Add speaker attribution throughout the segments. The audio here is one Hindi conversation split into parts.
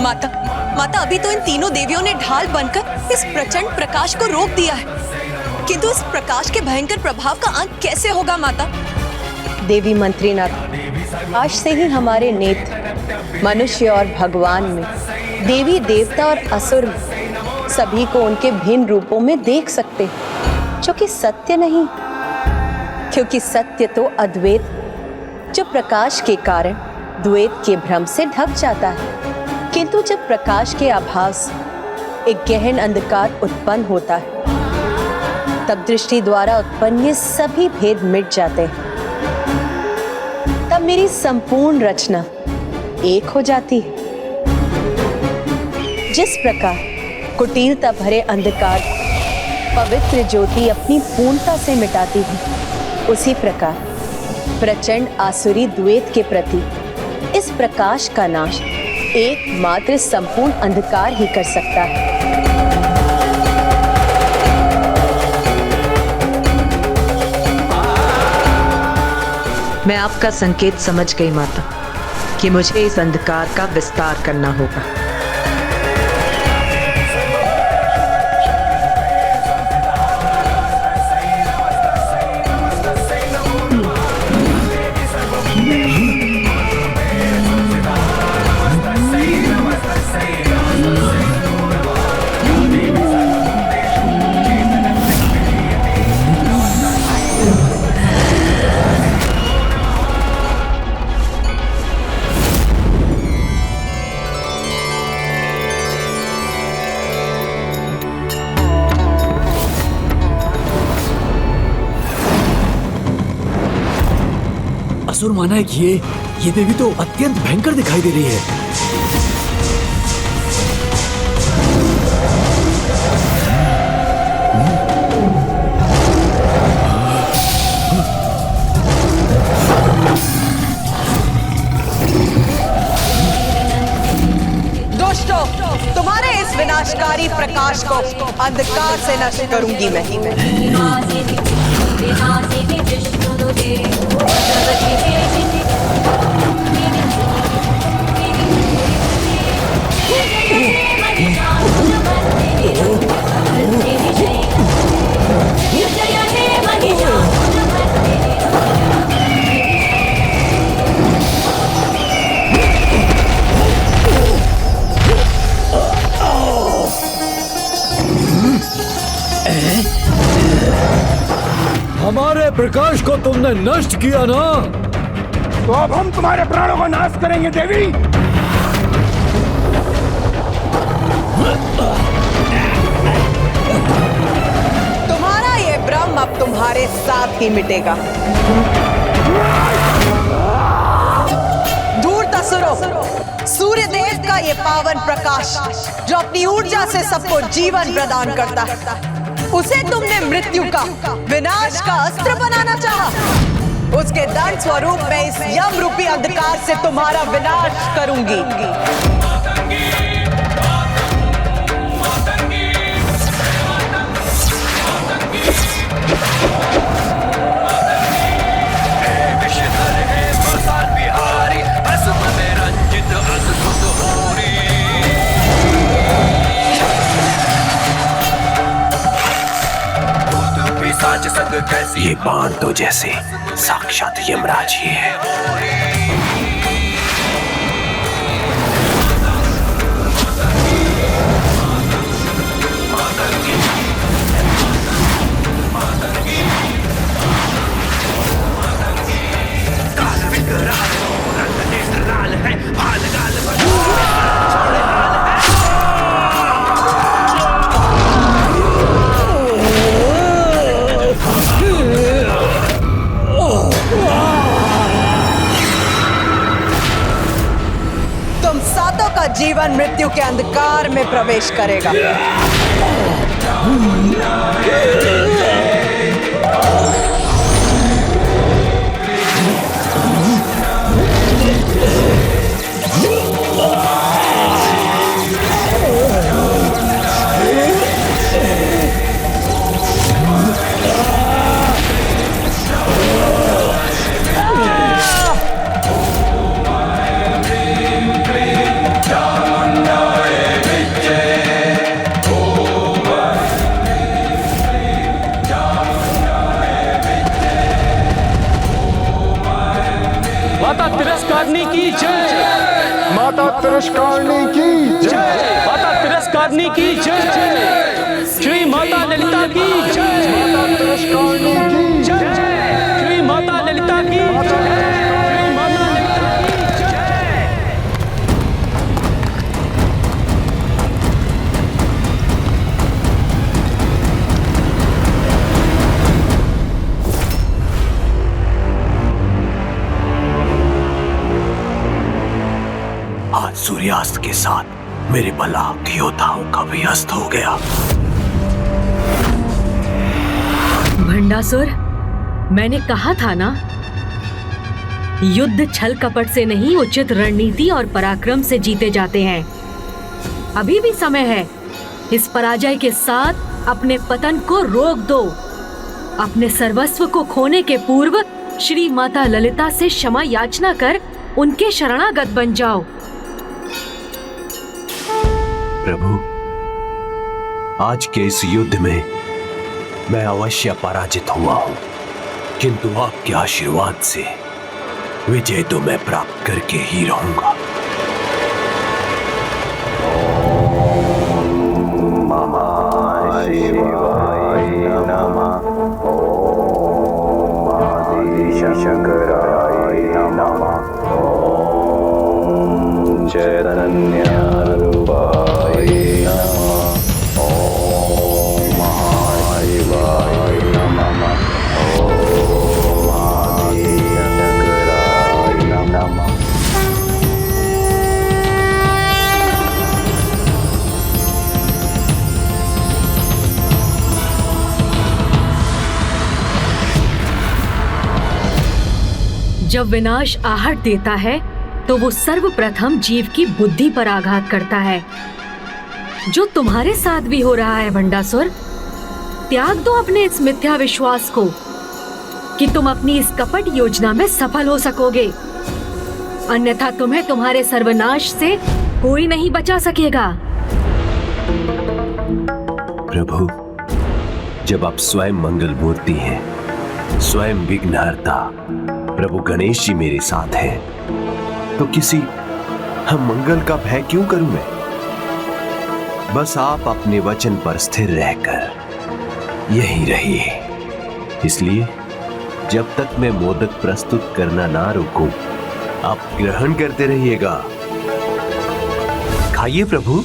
Speaker 1: माता, माता अभी तो इन तीनों देवियों ने ढाल बनकर इस प्रचंड प्रकाश को रोक दिया है, किंतु इस प्रकाश के भयंकर प्रभाव का अंत कैसे होगा माता?
Speaker 2: देवी मंत्रीनाथ, आज से ही हमारे नेत्र मनुष्य और भगवान में, देवी देवता और असुर में सभी को उनके भिन्न रूपों में देख सकते हैं, जो कि सत्य नहीं, क्योंकि सत्य तो अद्वैत, जो प्रकाश के कारण द्वैत के भ्रम से ढक जाता है। किंतु जब प्रकाश के आभास एक गहन अंधकार उत्पन्न होता है, तब दृष्टि द्वारा उत्पन्न ये सभी भेद मिट जाते हैं। तब मेरी संपूर्ण रचना एक हो जाती है। जिस प्रकार कुटिलता भरे अंधकार पवित्र ज्योति अपनी पूर्णता से मिटाती है, उसी प्रकार प्रचंड आसुरी द्वैत के प्रति इस प्रकाश का नाश एकमात्र संपूर्ण अंधकार ही कर सकता है।
Speaker 3: मैं आपका संकेत समझ गई माता कि मुझे इस अंधकार का विस्तार करना होगा।
Speaker 4: असुर माना है कि ये देवी तो अत्यंत भयंकर दिखाई दे रही है।
Speaker 1: दुष्टों, तुम्हारे इस विनाशकारी प्रकाश को अंधकार से नष्ट करूंगी मैं।
Speaker 4: हमारे प्रकाश को तुमने नष्ट किया ना,
Speaker 5: तो अब हम तुम्हारे प्राणों का नाश करेंगे देवी।
Speaker 1: तुम्हारा ये भ्रम अब तुम्हारे साथ ही मिटेगा। धूर्त असुरों, सूर्य देव का ये पावन प्रकाश जो अपनी ऊर्जा से सबको जीवन प्रदान करता है, उसे तुमने मृत्यु का, विनाश का अस्त्र बनाना चाहा। उसके दंड स्वरूप मैं इस यम रूपी अंधकार से तुम्हारा विनाश करूंगी।
Speaker 5: ये बाण तो जैसे साक्षात यमराज ही है।
Speaker 1: जीवन मृत्यु के अंधकार में प्रवेश करेगा।
Speaker 6: की जय।
Speaker 5: माता तिरस्कारणी की जय।
Speaker 6: माता तिरस्कारणी की जय। श्री माता ललिता की जय।
Speaker 5: माता तिरस्कारणी की
Speaker 6: जय। श्री माता ललिता की जय। श्री माता ललिता की जय।
Speaker 4: आज सूर्यास्त के साथ मेरे बलाक योद्धाओं का भी अस्त हो गया।
Speaker 7: भंडासुर, मैंने कहा था ना, युद्ध छल कपट से नहीं, उचित रणनीति और पराक्रम से जीते जाते हैं। अभी भी समय है। इस पराजय के साथ अपने पतन को रोक दो। अपने सर्वस्व को खोने के पूर्व श्री माता ललिता से क्षमा याचना कर उनके शरणागत बन जाओ।
Speaker 4: प्रभु, आज के इस युद्ध में मैं अवश्य पराजित हुआ हूं, किंतु आपके आशीर्वाद से विजय तो मैं प्राप्त करके ही रहूंगा।
Speaker 7: जब विनाश आहट देता है तो वो सर्वप्रथम जीव की बुद्धि पर आघात करता है, जो तुम्हारे साथ भी हो रहा है भंडासुर। त्याग दो अपने इस मिथ्या विश्वास को कि तुम अपनी इस कपट योजना में सफल हो सकोगे, अन्यथा तुम्हें तुम्हारे सर्वनाश से कोई नहीं बचा सकेगा।
Speaker 4: प्रभु, जब आप स्वयं मंगल मूर्ति हैं, स्वयं विघ्नहर्ता प्रभु गणेश जी मेरे साथ हैं, तो किसी हम मंगल का भय क्यों करूं मैं? बस आप अपने वचन पर स्थिर रहकर यहीं रहिए। इसलिए जब तक मैं मोदक प्रस्तुत करना ना रोकूं, आप ग्रहण करते रहिएगा। खाइए प्रभु।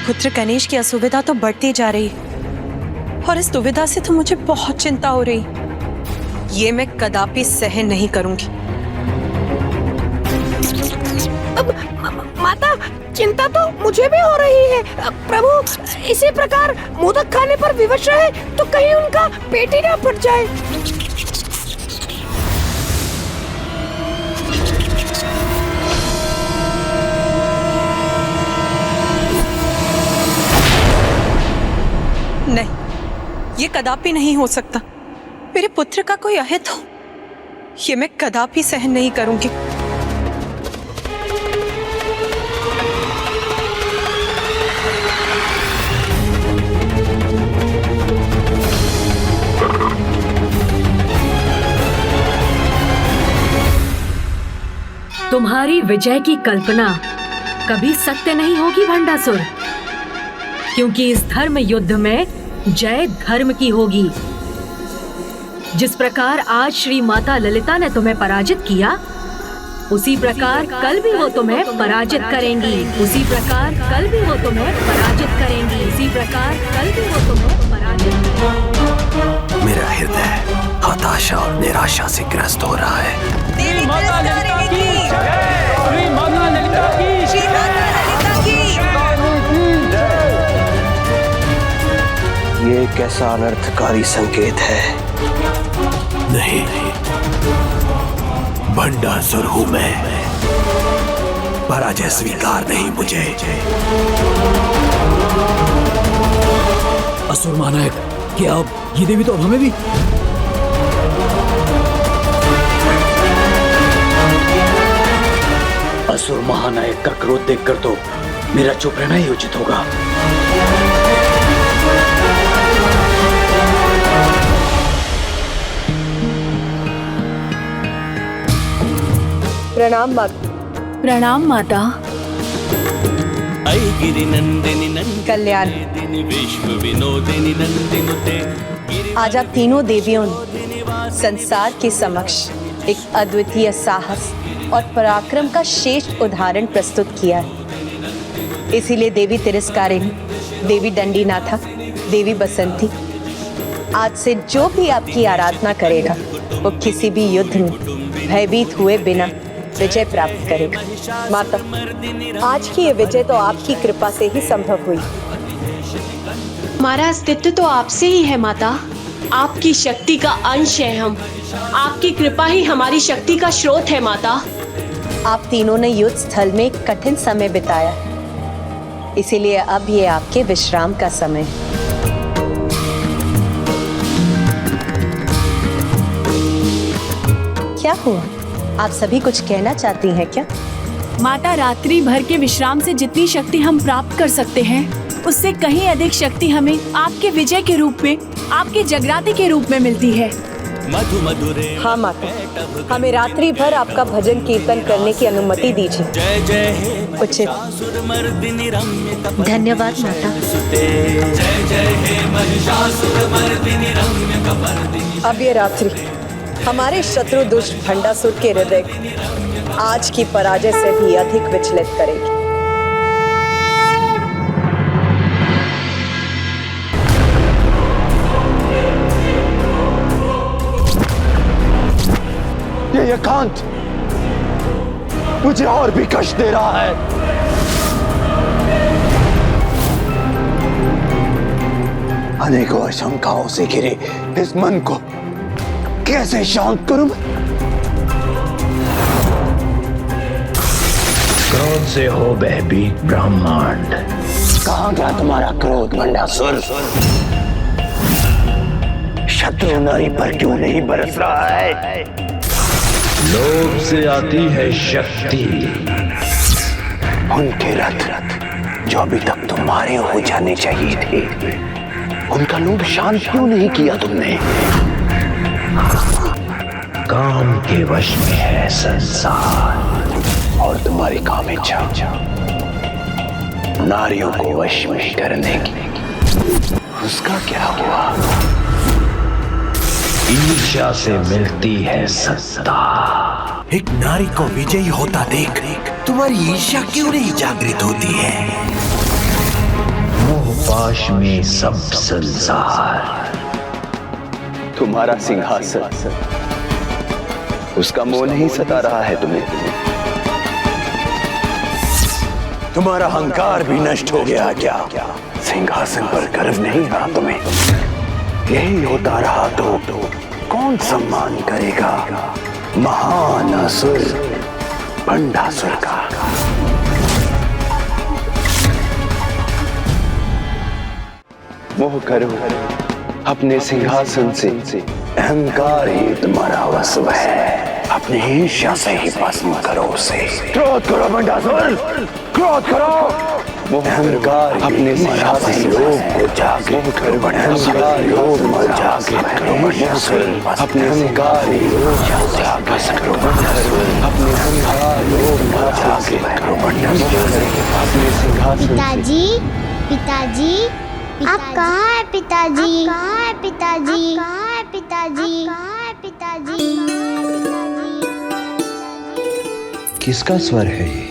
Speaker 1: पुत्र गणेश की असुविधा तो बढ़ती जा रही है और इस दुविधा से तो मुझे बहुत चिंता हो रही। ये मैं कदापि सहन नहीं करूंगी।
Speaker 8: अब माता, चिंता तो मुझे भी हो रही है। प्रभु, इसी प्रकार मोदक खाने पर विवश रहे तो कहीं उनका पेट ही ना फट जाए।
Speaker 1: नहीं, ये कदापि नहीं हो सकता। मेरे पुत्र का कोई अहित हो, ये मैं कदापि सहन नहीं करूंगी।
Speaker 7: तुम्हारी विजय की कल्पना कभी सत्य नहीं होगी भंडासुर, क्योंकि इस धर्म युद्ध में जय धर्म की होगी। जिस प्रकार आज श्री माता ललिता ने तुम्हें पराजित किया, उसी प्रकार कल भी वो तुम्हें पराजित करेंगी। उसी प्रकार कल भी वो तुम्हें पराजित करेंगी। उसी प्रकार कल भी वो तुम्हें पराजित करेंगी।
Speaker 4: मेरा हृदय हताशा और निराशा से ग्रस्त हो रहा है।
Speaker 1: देवी माता ललिता की जय।
Speaker 6: श्री माता ललिता की
Speaker 1: श्री माता ललिता की।
Speaker 9: ये कैसा अनर्थकारी संकेत है।
Speaker 4: नहीं, भंडासुर हूं मैं, पराजय स्वीकार नहीं मुझे।
Speaker 6: असुर महानायक, क्या अब ये देवी तो अब हमें भी?
Speaker 10: असुर महानायक का क्रोध देखकर तो मेरा चुप रहना ही उचित होगा।
Speaker 2: प्रणाम माता।
Speaker 8: प्रणाम माता।
Speaker 2: कल्याण। आज आप तीनों देवियों ने संसार के समक्ष एक अद्वितीय साहस और पराक्रम का श्रेष्ठ उदाहरण प्रस्तुत किया है। इसीलिए देवी तिरस्कारिणी, देवी दंडीनाथा, देवी बसंती, आज से जो भी आपकी आराधना करेगा वो किसी भी युद्ध में भयभीत हुए बिना विजय प्राप्त करेगा। माता, आज की ये विजय तो आपकी कृपा से ही संभव हुई।
Speaker 11: हमारा अस्तित्व तो आपसे ही है माता। आपकी शक्ति का अंश है हम। आपकी कृपा ही हमारी शक्ति का स्रोत है माता।
Speaker 2: आप तीनों ने युद्ध स्थल में एक कठिन समय बिताया है, इसीलिए अब ये आपके विश्राम का समय है। क्या हुआ? आप सभी कुछ कहना चाहती हैं क्या?
Speaker 8: माता, रात्रि भर के विश्राम से जितनी शक्ति हम प्राप्त कर सकते हैं उससे कहीं अधिक शक्ति हमें आपके विजय के रूप में, आपके जगराते के रूप में मिलती है।
Speaker 2: हाँ माता, हमें रात्रि भर आपका भजन कीर्तन करने की अनुमति दीजिए। उचित।
Speaker 3: धन्यवाद माता।
Speaker 1: अब ये रात्रि हमारे शत्रु दुष्ट भंडासुर के हृदय को आज की पराजय से भी अधिक विचलित करेगी।
Speaker 5: ये एकांत मुझे और भी कष्ट दे रहा है। अनेकों आशंकाओं से घिरे इस मन को कैसे शांत करूं?
Speaker 4: क्रोध से हो भयभीत ब्रह्मांड।
Speaker 5: कहां गया तुम्हारा क्रोध भंडासुर? शत्रु नारी पर क्यों नहीं बरस रहा है?
Speaker 4: लोभ से आती है शक्ति।
Speaker 5: उनके रथ जो अभी तक तुम्हारे हो जाने चाहिए थे, उनका लोभ शांत क्यों नहीं किया तुमने?
Speaker 4: काम के वश में है संसार
Speaker 5: और तुम्हारी काम इच्छा नारियों को वश में करने की। उसका क्या हुआ?
Speaker 4: ईर्ष्या से मिलती है सत्ता।
Speaker 12: एक नारी को विजयी होता देख तुम्हारी ईर्ष्या क्यों नहीं जागृत होती है?
Speaker 4: मोह पाश में सब संसार।
Speaker 5: तुम्हारा सिंहासन, उसका मोह नहीं सता रहा है तुम्हें? तुम्हारा अहंकार भी नष्ट हो गया क्या? सिंहासन पर गर्व नहीं रहा तुम्हें? यही होता रहा तो कौन सम्मान करेगा महान असुर भंडासुर का? मोह करो अपने सिंहासन से, अहंकार ही तुम्हारा वश है। अपनी ईर्ष्या से ही भस्म करो उसे। क्रोध करो भंडासुर, क्रोध करो। अहंकार अपने सिंहासन से लोभ को जागृत करो। अहंकार लोभ को जागृत करो भंडासुर। अपने अहंकार लोभ जागृत करो भंडासुर। अपने अहंकार लोभ को जागृत करो भंडासुर। अपने सिंहासन।
Speaker 13: पिताजी, पिताजी, आप कहाँ है पिताजी? कहाँ है पिताजी? कहाँ है पिताजी? कहाँ है पिताजी?
Speaker 9: किसका स्वर है ये?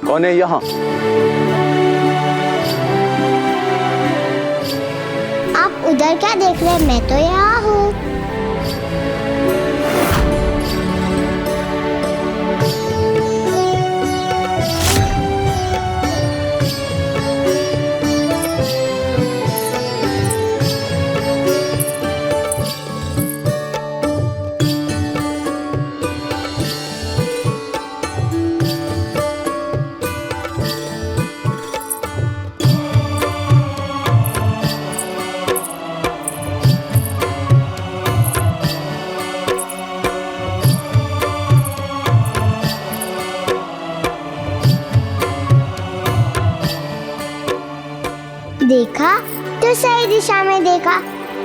Speaker 5: कौन है यहाँ?
Speaker 13: आप उधर क्या देख रहे हैं? मैं तो यहाँ हूँ।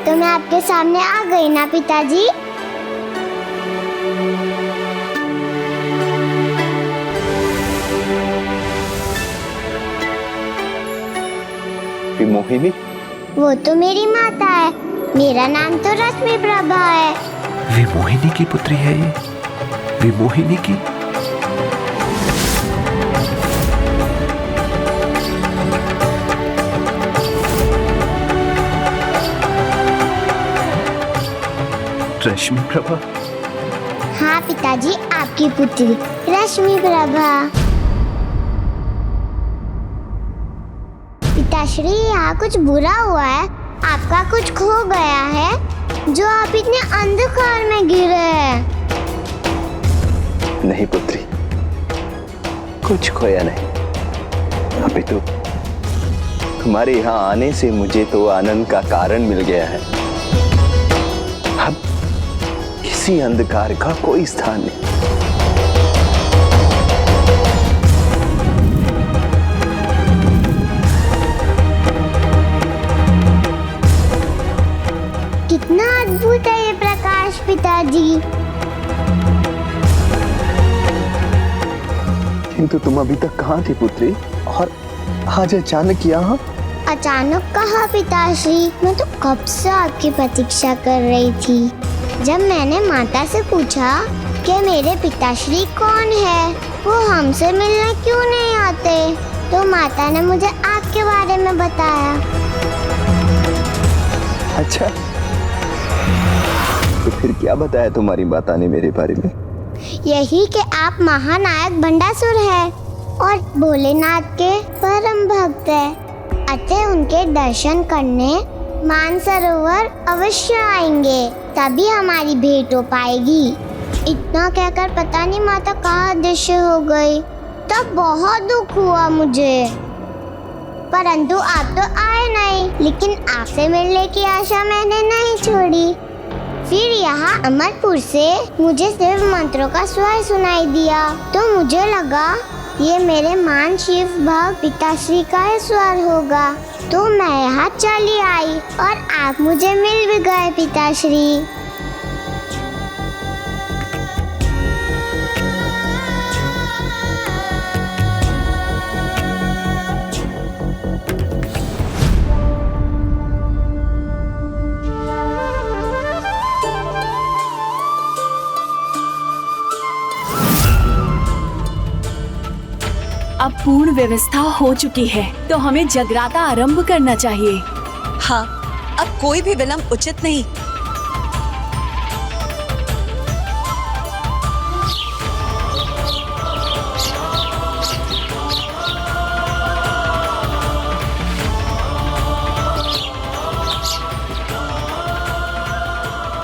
Speaker 13: तो मैं आपके सामने आ गई ना पिताजी।
Speaker 5: मोहिनी?
Speaker 13: वो तो मेरी माता है, मेरा नाम तो रश्मि प्रभा है।
Speaker 4: विमोहिनी की पुत्री है ये? विमोहिनी की? रश्मि प्रभा?
Speaker 13: हाँ पिताजी, आपकी पुत्री रश्मि प्रभा। पिताश्री, यहाँ कुछ बुरा हुआ है, आपका कुछ खो गया है जो आप इतने अंधकार में गिरे हैं।
Speaker 5: नहीं पुत्री, कुछ खोया नहीं। अभी तो तुम्हारे यहाँ आने से मुझे तो आनंद का कारण मिल गया है। अब किसी अंधकार का कोई स्थान नहीं।
Speaker 13: कितना अद्भुत है ये प्रकाश पिताजी।
Speaker 5: किंतु तुम अभी तक कहाँ थी पुत्री, और आज अचानक यहाँ?
Speaker 13: अचानक कहा पिताश्री, मैं तो कब से आपकी प्रतीक्षा कर रही थी। जब मैंने माता से पूछा कि मेरे पिताश्री कौन है, वो हमसे मिलने क्यों नहीं आते, तो माता ने मुझे आपके बारे में बताया।
Speaker 5: अच्छा, तो फिर क्या बताया तुम्हारी माता ने मेरे बारे में?
Speaker 13: यही कि आप महानायक भंडासुर हैं और भोलेनाथ के परम भक्त हैं। अतः उनके दर्शन करने मानसरोवर अवश्य आएंगे, तभी हमारी भेंट हो पाएगी। इतना कहकर पता नहीं माता कहाँ अदृश्य हो गई। तब बहुत दुख हुआ मुझे, परंतु आप तो आए नहीं, लेकिन आपसे मिलने की आशा मैंने नहीं छोड़ी। फिर यहाँ अमरपुर से मुझे शिव मंत्रों का स्वर सुनाई दिया, तो मुझे लगा ये मेरे मान शिव भक्त पिताश्री का स्वर होगा, तो मैं यहाँ चली आई और आप मुझे मिल भी गए पिताश्री।
Speaker 11: अब पूर्ण व्यवस्था हो चुकी है, तो हमें जगराता आरंभ करना चाहिए।
Speaker 2: हाँ, अब कोई भी विलंब उचित नहीं।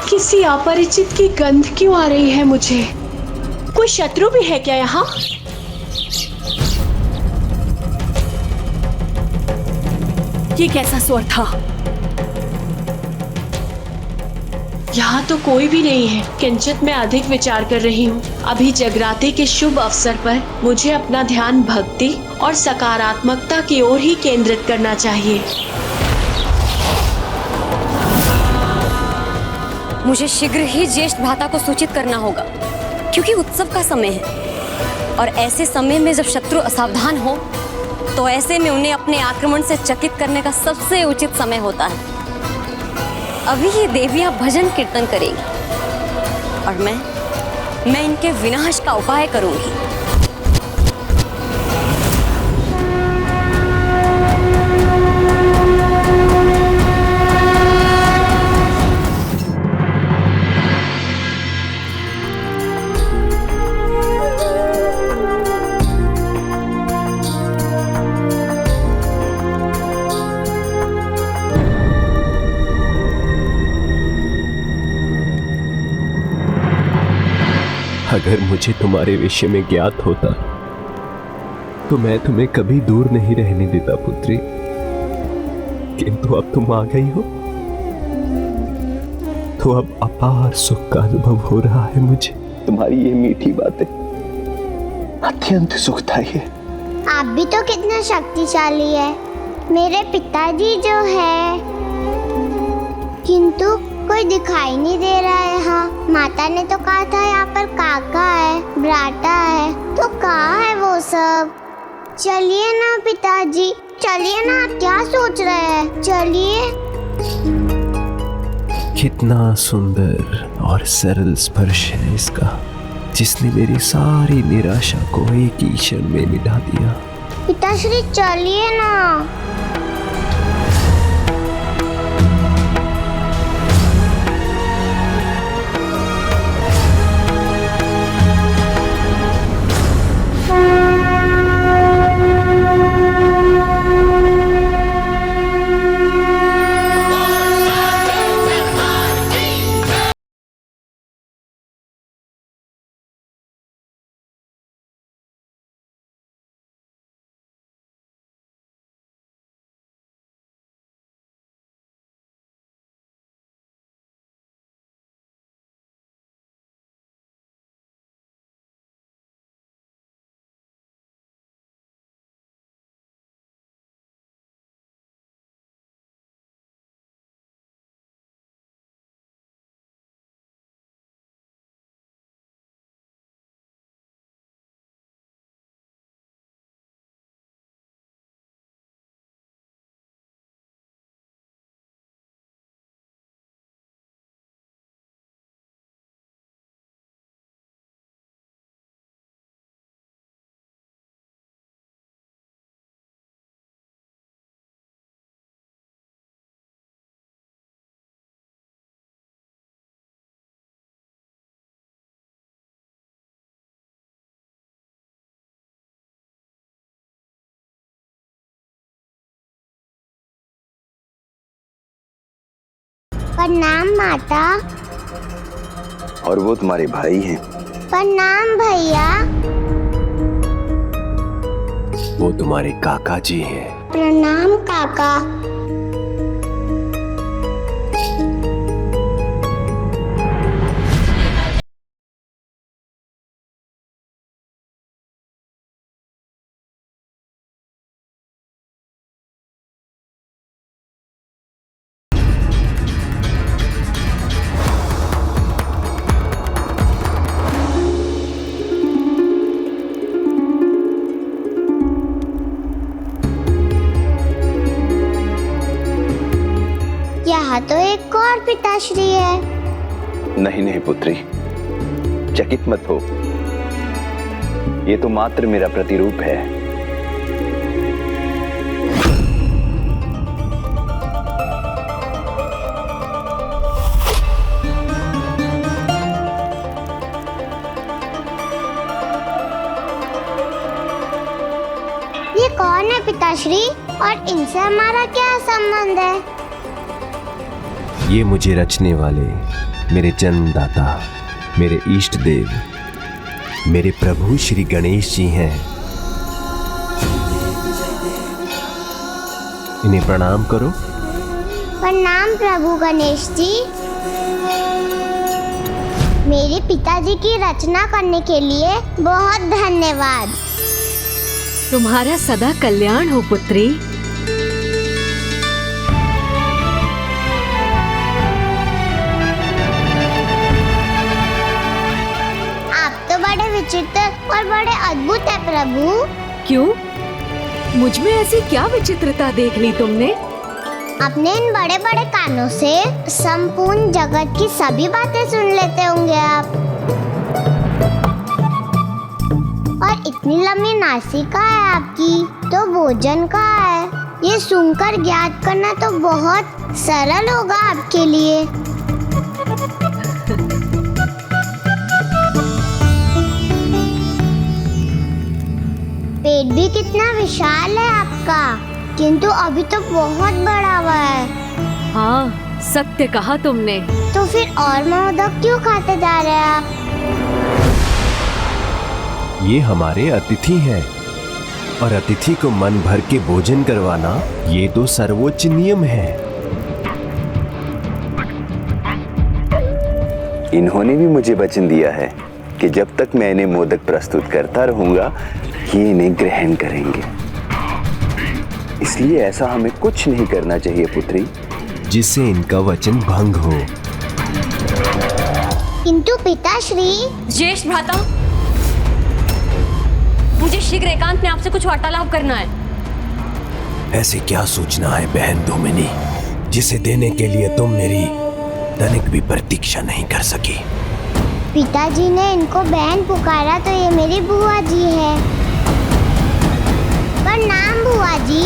Speaker 11: किसी अपरिचित की गंध क्यों आ रही है मुझे? कोई शत्रु भी है क्या यहाँ? ये कैसा स्वर था? यहाँ तो कोई भी नहीं है, किंचित मैं अधिक विचार कर रही हूँ। अभी जगराते के शुभ अवसर पर मुझे अपना ध्यान भक्ति और सकारात्मकता की ओर ही केंद्रित करना चाहिए।
Speaker 2: मुझे शीघ्र ही ज्येष्ठ भ्राता को सूचित करना होगा, क्योंकि उत्सव का समय है और ऐसे समय में जब शत्रु असावधान हो तो ऐसे में उन्हें अपने आक्रमण से चकित करने का सबसे उचित समय होता है। अभी ये देवियां भजन कीर्तन करेंगी और मैं इनके विनाश का उपाय करूंगी।
Speaker 4: अगर मुझे तुम्हारे विषय में ज्ञात होता तो मैं तुम्हें कभी दूर नहीं रहने देता पुत्री, किंतु अब तुम आ गई हो तो अब अपार सुख का अनुभव हो रहा है मुझे।
Speaker 5: तुम्हारी ये मीठी बातें अत्यंत सुखदायी है।
Speaker 13: आप भी तो कितना शक्तिशाली है। मेरे पिताजी जो है, किंतु कोई दिखाई नहीं दे रहा है यहाँ। माता ने तो कहा था यहाँ पर काका है, ब्राटा है, तो कहाँ है वो सब? चलिए ना पिताजी, चलिए ना, आप क्या सोच रहे हैं? चलिए।
Speaker 4: कितना सुंदर और सरल स्पर्श है इसका, जिसने मेरी सारी निराशा को एक ही क्षण में मिटा दिया।
Speaker 13: पिताश्री चलिए ना। प्रणाम माता।
Speaker 5: और वो तुम्हारे भाई हैं।
Speaker 13: प्रणाम भैया।
Speaker 4: वो तुम्हारे काका जी हैं।
Speaker 13: प्रणाम काका। यहाँ तो एक और पिताश्री है।
Speaker 5: नहीं नहीं पुत्री, चकित मत हो, ये तो मात्र मेरा प्रतिरूप है।
Speaker 13: ये कौन है पिताश्री, और इनसे हमारा क्या संबंध है?
Speaker 4: ये मुझे रचने वाले मेरे जन्मदाता, मेरे इष्ट देव, मेरे प्रभु श्री गणेश जी हैं। इन्हें प्रणाम करो।
Speaker 13: प्रणाम प्रभु गणेश जी। मेरे पिताजी की रचना करने के लिए बहुत धन्यवाद।
Speaker 7: तुम्हारा सदा कल्याण हो पुत्री।
Speaker 13: बड़े विचित्र और बड़े अद्भुत है प्रभु।
Speaker 7: क्यों? मुझ में ऐसी क्या विचित्रता देख ली तुमने?
Speaker 13: अपने इन बड़े बड़े कानों से संपूर्ण जगत की सभी बातें सुन लेते होंगे आप। और इतनी लंबी नासिका है आपकी, तो भोजन कहाँ है? ये सुनकर ज्ञात करना तो बहुत सरल होगा आपके लिए। पेट भी कितना विशाल है आपका, किंतु अभी तो बहुत बड़ा हुआ है।
Speaker 7: हाँ, सत्य कहा तुमने।
Speaker 13: तो फिर और मोदक क्यों खाते जा रहे हैं आप?
Speaker 4: ये हमारे अतिथि हैं, और अतिथि को मन भर के भोजन करवाना ये तो सर्वोच्च नियम है।
Speaker 5: इन्होंने भी मुझे वचन दिया है कि जब तक मैं इन्हें मोदक प्रस्तुत करता रहूंगा, ये इन्हें ग्रहण करेंगे। इसलिए ऐसा हमें कुछ नहीं करना चाहिए पुत्री।
Speaker 4: जिससे इनका वचन भंग हो।
Speaker 13: किंतु पिताश्री।
Speaker 14: ज्येष्ठ भ्राता, मुझे शीघ्र एकांत में आपसे कुछ वार्तालाप करना है।
Speaker 4: ऐसी क्या सूचना है बहन दोमिनी, जिसे देने के लिए तुम मेरी तनिक भी प्रतीक्षा नहीं कर सकी?
Speaker 13: पिताजी ने इनको बहन पुकारा तो ये मेरी बुआ जी है। प्रणाम बुआ जी।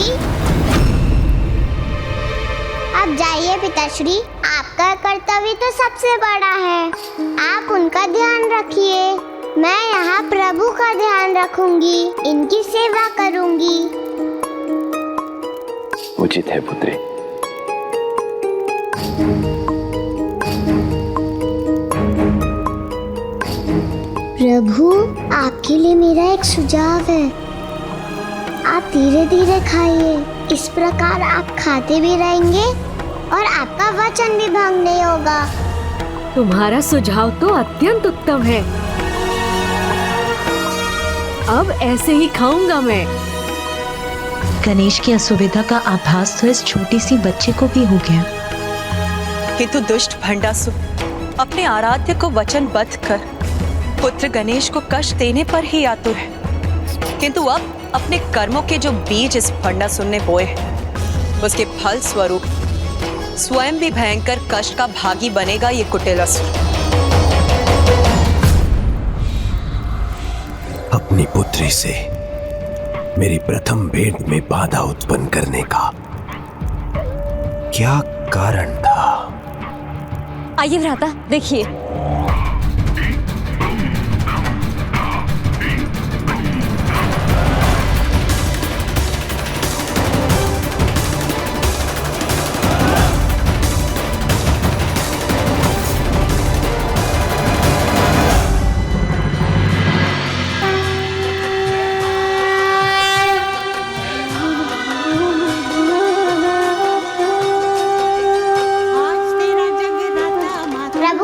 Speaker 13: अब जाइए पिताश्री, आपका कर्तव्य तो सबसे बड़ा है। आप उनका ध्यान रखिए, मैं यहाँ प्रभु का ध्यान रखूंगी, इनकी सेवा करूंगी।
Speaker 5: उचित है पुत्री।
Speaker 13: प्रभु, आपके लिए मेरा एक सुझाव है। आप धीरे धीरे खाइए, इस प्रकार आप खाते भी रहेंगे और आपका वचन भी भंग नहीं होगा।
Speaker 7: तुम्हारा सुझाव तो अत्यंत उत्तम है। अब ऐसे ही खाऊंगा मैं।
Speaker 3: गणेश की असुविधा का आभास तो इस छोटी सी बच्चे को भी हो गया।
Speaker 1: किंतु दुष्ट भंडासुर अपने आराध्य को वचनबद्ध कर पुत्र गणेश को कष्ट देने पर ही आतुर है, किंतु अब अपने कर्मों के जो बीज इस भंडासुर ने बोए हैं, उसके फल स्वरूप स्वयं भी भयंकर कष्ट का भागी बनेगा ये कुटिल असुर।
Speaker 4: अपनी पुत्री से मेरी प्रथम भेंट में बाधा उत्पन्न करने का क्या कारण था?
Speaker 14: आइए भ्राता, देखिए।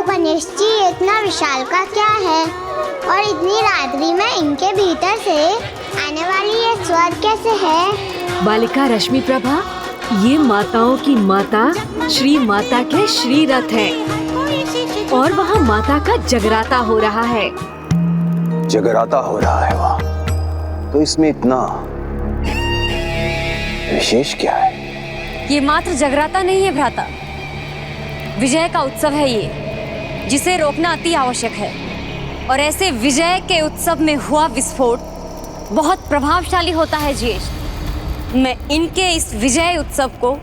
Speaker 13: गणेश जी, इतना विशाल का क्या है और इतनी रात्रि में इनके भीतर से आने वाली ये स्वर कैसे है?
Speaker 7: बालिका रश्मि प्रभा, ये माताओं की माता श्री माता के श्री रथ है और वहाँ माता का जगराता हो रहा है।
Speaker 5: जगराता हो रहा है वहाँ, तो इसमें इतना विशेष क्या है?
Speaker 14: ये मात्र जगराता नहीं है भ्राता, विजय का उत्सव है ये, जिसे रोकना अति आवश्यक है। और ऐसे विजय के उत्सव में हुआ विस्फोट बहुत प्रभावशाली होता है ज्येष्ठ। मैं इनके इस विजय उत्सव को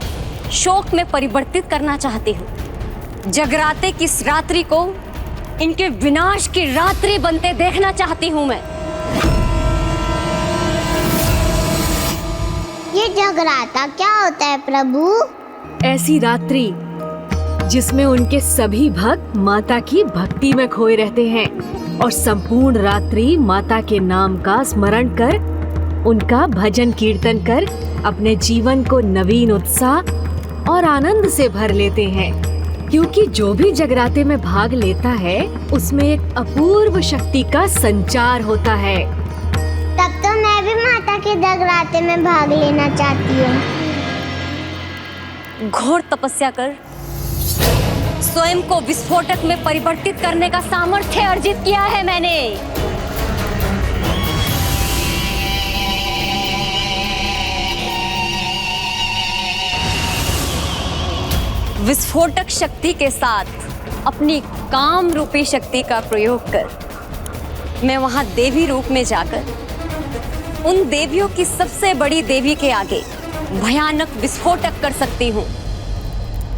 Speaker 14: शोक में परिवर्तित करना चाहती हूँ। जगराते की इस रात्रि को इनके विनाश की रात्रि बनते देखना चाहती हूँ मैं।
Speaker 13: ये जगराता क्या होता है प्रभु?
Speaker 7: ऐसी रात्रि जिसमें उनके सभी भक्त माता की भक्ति में खोए रहते हैं और संपूर्ण रात्रि माता के नाम का स्मरण कर, उनका भजन कीर्तन कर अपने जीवन को नवीन उत्साह और आनंद से भर लेते हैं। क्योंकि जो भी जगराते में भाग लेता है उसमें एक अपूर्व शक्ति का संचार होता है।
Speaker 13: तब तो मैं भी माता के जगराते में भाग लेना चाहती हूँ।
Speaker 14: घोर तपस्या कर स्वयं को विस्फोटक में परिवर्तित करने का सामर्थ्य अर्जित किया है मैंने। विस्फोटक शक्ति के साथ अपनी काम रूपी शक्ति का प्रयोग कर मैं वहां देवी रूप में जाकर उन देवियों की सबसे बड़ी देवी के आगे भयानक विस्फोटक कर सकती हूँ।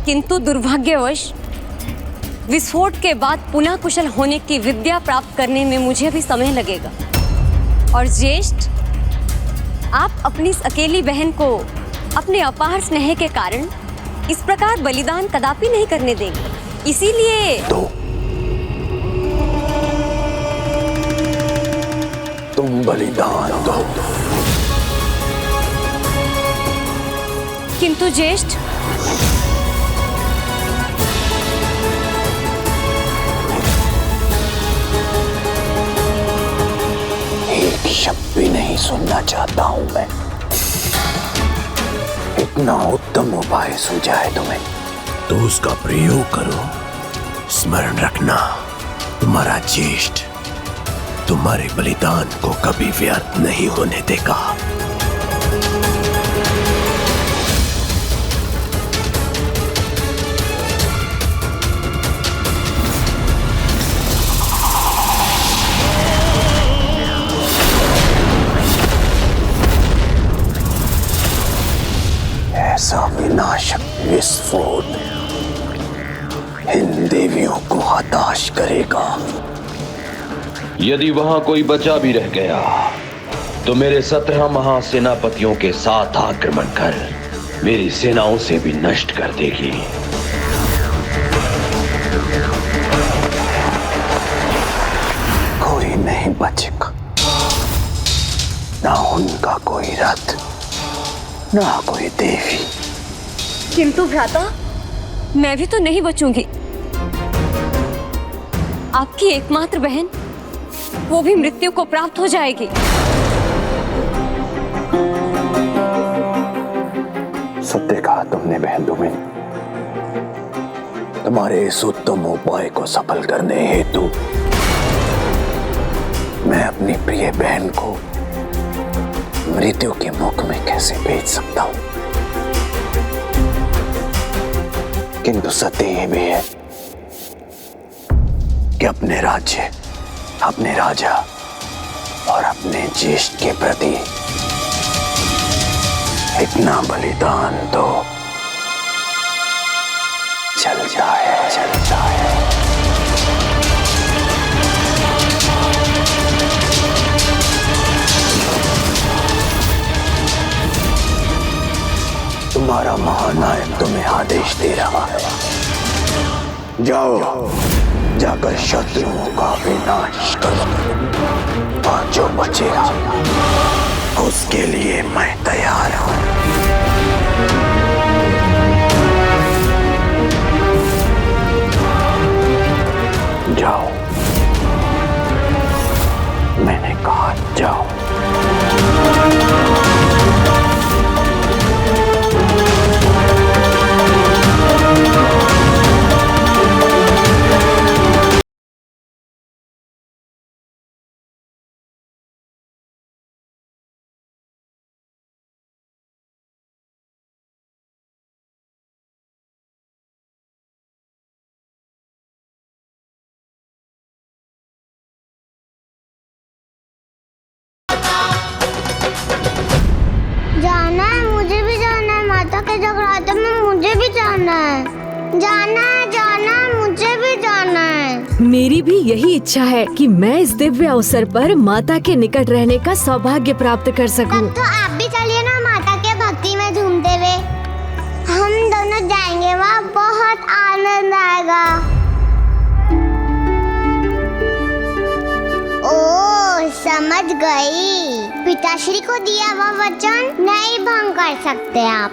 Speaker 14: किंतु दुर्भाग्यवश विस्फोट के बाद पुनः कुशल होने की विद्या प्राप्त करने में मुझे भी समय लगेगा। और ज्येष्ठ, आप अपनी इस अकेली बहन को अपने अपार स्नेह के कारण इस प्रकार बलिदान कदापि नहीं करने देंगे। इसीलिए
Speaker 5: तुम बलिदान दो।
Speaker 14: किंतु ज्येष्ठ,
Speaker 5: एक शब्द भी नहीं सुनना चाहता हूं मैं। इतना उत्तम उपाय सूझा है तुम्हें,
Speaker 12: तो उसका प्रयोग करो। स्मरण रखना, तुम्हारा ज्येष्ठ तुम्हारे बलिदान को कभी व्यर्थ नहीं होने देगा।
Speaker 5: ऐसा विनाशक विस्फोट इन देवियों को हताश करेगा।
Speaker 10: यदि वहां कोई बचा भी रह गया तो मेरे 17 महासेनापतियों के साथ आक्रमण कर मेरी सेनाओं से भी नष्ट कर देगी।
Speaker 5: कोई नहीं बचेगा, ना उनका कोई रथ, ना कोई देवी।
Speaker 14: किंतु भ्राता, मैं भी तो नहीं बचूंगी। आपकी एकमात्र बहन, वो भी मृत्यु को प्राप्त हो जाएगी।
Speaker 5: सत्य कहा तुमने बहन तुम्हें। तुम्हारे इस उत्तम उपाय को सफल करने हेतु मैं अपनी प्रिय बहन को मृत्यु के मुख में कैसे भेज सकता हूं। किंतु सत्य यह भी है कि अपने राज्य, अपने राजा और अपने ज्येष्ठ के प्रति इतना बलिदान तो चल जाए। तुम्हारा महानायक तुम्हें आदेश दे रहा है, जाओ, जाकर शत्रुओं का विनाश करो, और जो बचेगा उसके लिए मैं तैयार हूं। जाओ, मैंने कहा जाओ।
Speaker 13: जाना है, मुझे भी जाना है। माता के जगराते में मुझे भी जाना है। जाना है, मुझे भी जाना है।
Speaker 7: मेरी भी यही इच्छा है कि मैं इस दिव्य अवसर पर माता के निकट रहने का सौभाग्य प्राप्त कर सकूं।
Speaker 13: तब तो आप भी चलिए ना माता के भक्ति में झूमते हुए। हम दोनों जाएंगे, वहाँ बहुत आनंद आएगा। ओ, समझ गई। पिताश्री को दिया हुआ वचन नहीं भंग कर सकते आप।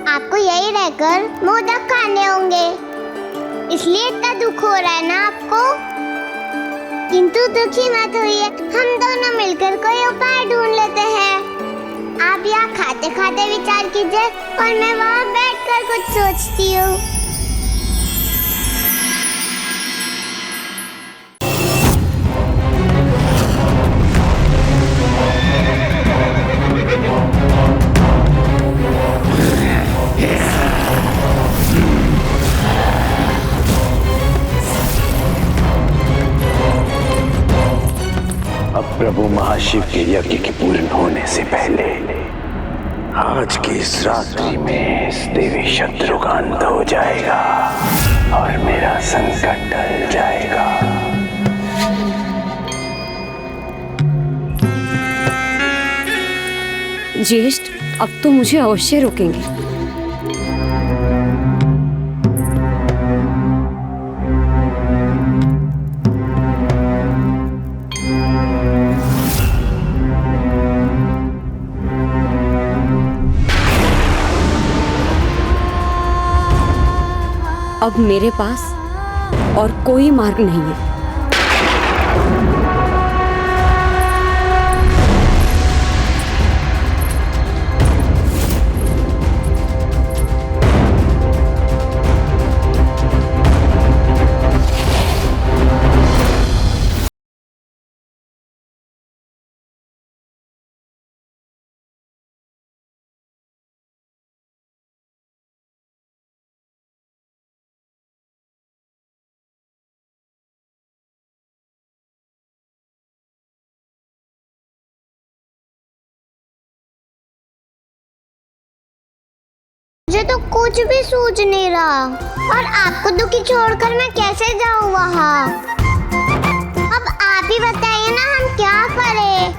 Speaker 13: आपको यही रहकर मोदक खाने होंगे, इसलिए इतना दुख हो रहा है ना आपको। किंतु दुखी मत होइए, हम दोनों मिलकर कोई उपाय ढूंढ लेते हैं। आप यहाँ खाते खाते विचार कीजिए और मैं वहाँ बैठकर कुछ सोचती हूँ।
Speaker 5: अब प्रभु महाशिव के यज्ञ के पूर्ण होने से पहले आज की इस रात्रि में इस देवी शत्रु का अंत हो जाएगा और मेरा संकट टल जाएगा।
Speaker 14: ज्येष्ठ, अब तो मुझे अवश्य रोकेंगे। अब मेरे पास और कोई मार्ग नहीं है।
Speaker 13: मुझे तो कुछ भी सूझ नहीं रहा, और आपको दुखी छोड़कर मैं कैसे जाऊँ वहाँ? अब आप ही बताइए ना, हम क्या करें?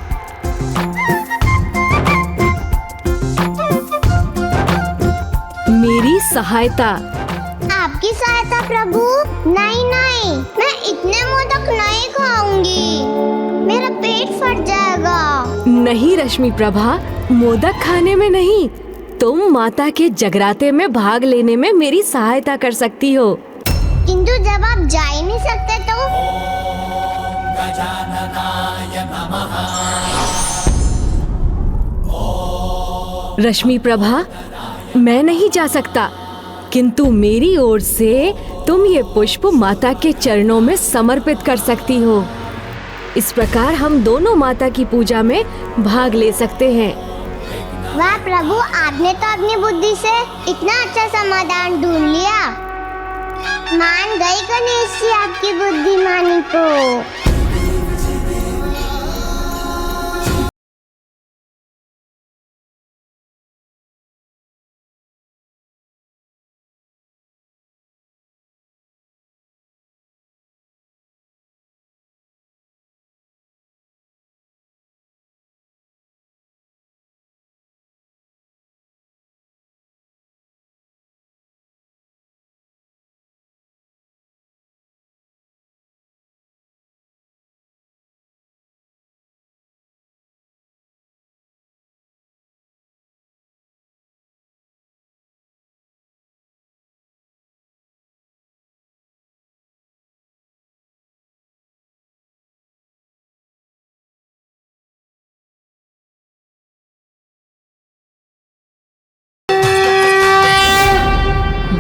Speaker 7: मेरी सहायता।
Speaker 13: आपकी सहायता प्रभु? नहीं नहीं, मैं इतने मोदक नहीं खाऊंगी, मेरा पेट फट जाएगा।
Speaker 7: नहीं रश्मि प्रभा, मोदक खाने में नहीं, तुम माता के जगराते में भाग लेने में मेरी सहायता कर सकती हो।
Speaker 13: किंतु जब आप जा ही नहीं सकते तो?
Speaker 7: रश्मि प्रभा, मैं नहीं जा सकता, किंतु मेरी ओर से तुम ये पुष्प माता के चरणों में समर्पित कर सकती हो। इस प्रकार हम दोनों माता की पूजा में भाग ले सकते हैं।
Speaker 13: वाह प्रभु, आपने तो अपनी बुद्धि से इतना अच्छा समाधान ढूंढ लिया। मान गई गणेश जी आपकी बुद्धिमानी को।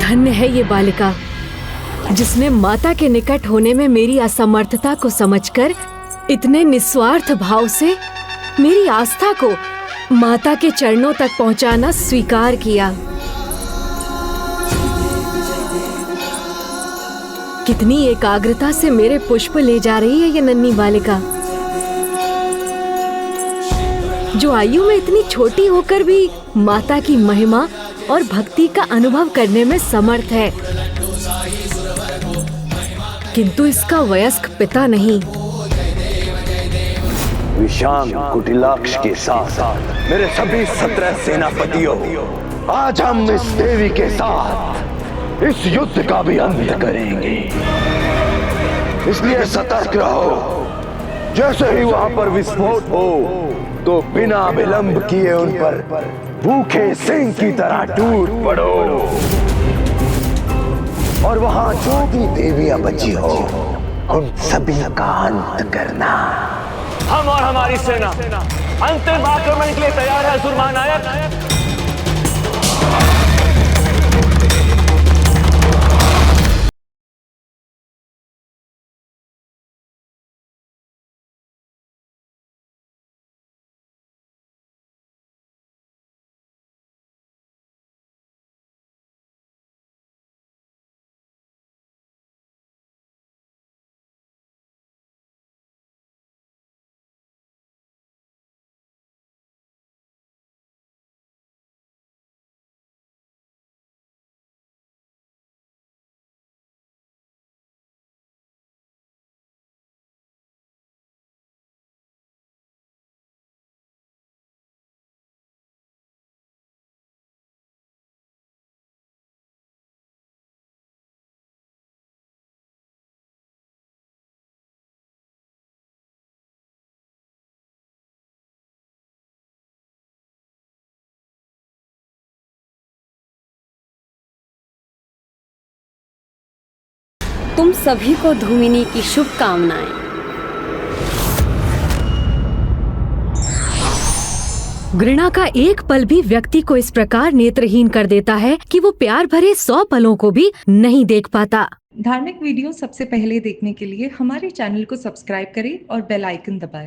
Speaker 7: धन्य है ये बालिका, जिसने माता के निकट होने में मेरी असमर्थता को समझकर इतने निस्वार्थ भाव से मेरी आस्था को माता के चरणों तक पहुंचाना स्वीकार किया। कितनी एकाग्रता से मेरे पुष्प ले जा रही है ये नन्ही बालिका, जो आयु में इतनी छोटी होकर भी माता की महिमा और भक्ति का अनुभव करने में समर्थ है, किंतु इसका वयस्क पिता नहीं।
Speaker 5: विशाल कुटिलाक्ष के साथ मेरे सभी 17 सेनापतियों, आज हम इस देवी के साथ इस युद्ध का भी अंत करेंगे। इसलिए सतर्क रहो। जैसे ही वहां पर विस्फोट हो तो बिना विलंब किए उन पर भूखे सिंह की तरह टूट पड़ो, और वहां जो भी देवियां बची हो उन सभी का अंत करना।
Speaker 15: हम और हमारी सेना अंतिम आक्रमण के लिए तैयार है असुर महानायक।
Speaker 14: तुम सभी को धूमिनी की शुभकामनाएं।
Speaker 7: घृणा का एक पल भी व्यक्ति को इस प्रकार नेत्रहीन कर देता है कि वो प्यार भरे 100 पलों को भी नहीं देख पाता।
Speaker 16: धार्मिक वीडियो सबसे पहले देखने के लिए हमारे चैनल को सब्सक्राइब करें और बेल आइकन दबाएं।